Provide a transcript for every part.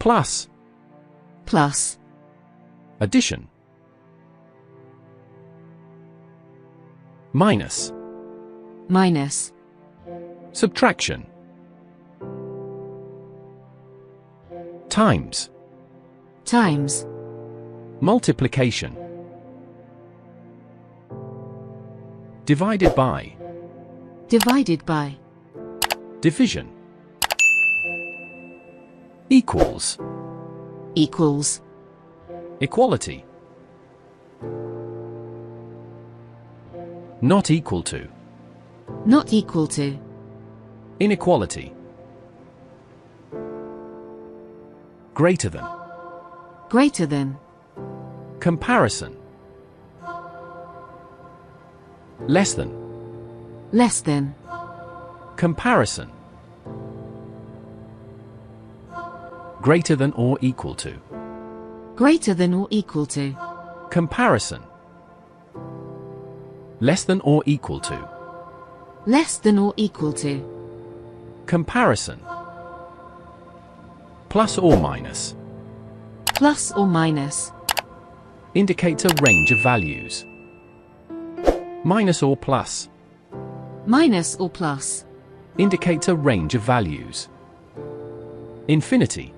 Plus. Plus. Addition. Minus. Minus. Subtraction. Times. Times. Multiplication. Divided by. Divided by. Division. Equals. Equals. Equality. Not equal to. Not equal to. Inequality. Greater than. Greater than. Comparison. Less than. Less than. Comparison. Greater than or equal to. Greater than or equal to. Comparison. Less than or equal to. Less than or equal to. Comparison. Plus or minus. Plus or minus. Indicates a range of values. Minus or plus. Minus or plus. Indicates a range of values. Infinity.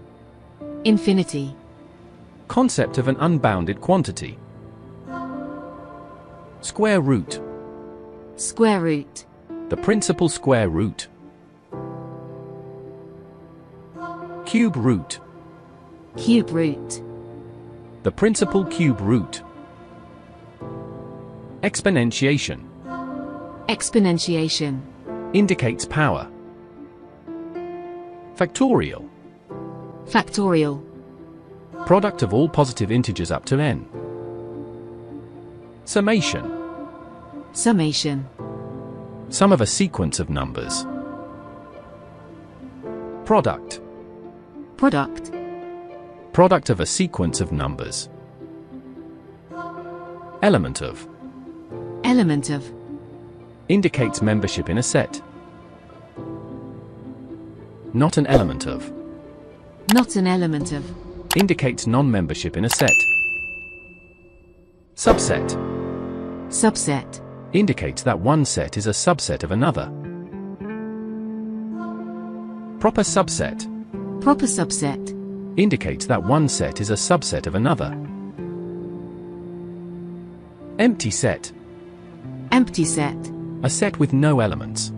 Infinity. Concept of an unbounded quantity. Square root. Square root. The principal square root. Cube root. Cube root. The principal cube root. Exponentiation. Exponentiation. Indicates power. Factorial. Factorial. Product of all positive integers up to n. Summation. Summation. Sum of a sequence of numbers. Product. Product. Product of a sequence of numbers. Element of. Element of. Indicates membership in a set. Not an element of. Not an element of. Indicates non-membership in a set. Subset. Subset. Indicates that one set is a subset of another. Proper subset. Proper subset. Indicates that one set is a subset of another. Empty set. Empty set. A set with no elements.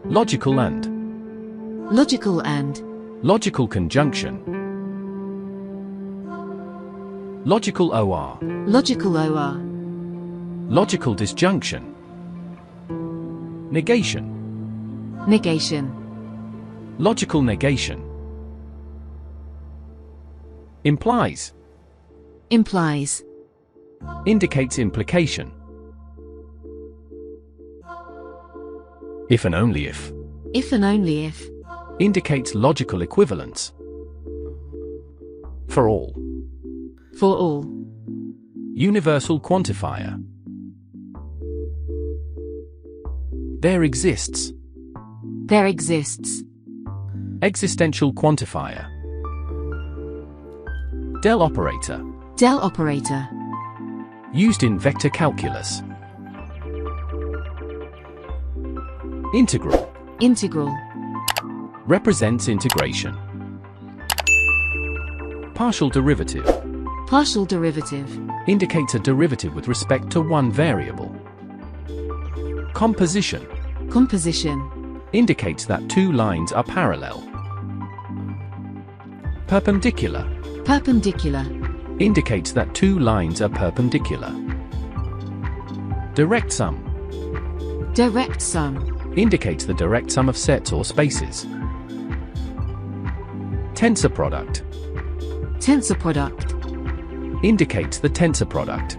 Logical and. Logical and. Logical conjunction. Logical or. Logical or. Logical disjunction. Negation. Negation. Logical negation. Implies. Implies. Indicates implication. If and only if. If and only if. Indicates logical equivalence. For all. For all. Universal quantifier. There exists. There exists. Existential quantifier. Del operator. Del operator. Used in vector calculus. Integral. Integral. Represents integration. Partial derivative. Partial derivative. Indicates a derivative with respect to one variable. Composition. Composition. Indicates that two lines are parallel. Perpendicular. Perpendicular. Indicates that two lines are perpendicular. Direct sum. Direct sum. Indicates the direct sum of sets or spaces. Tensor product. Tensor product. Indicates the tensor product.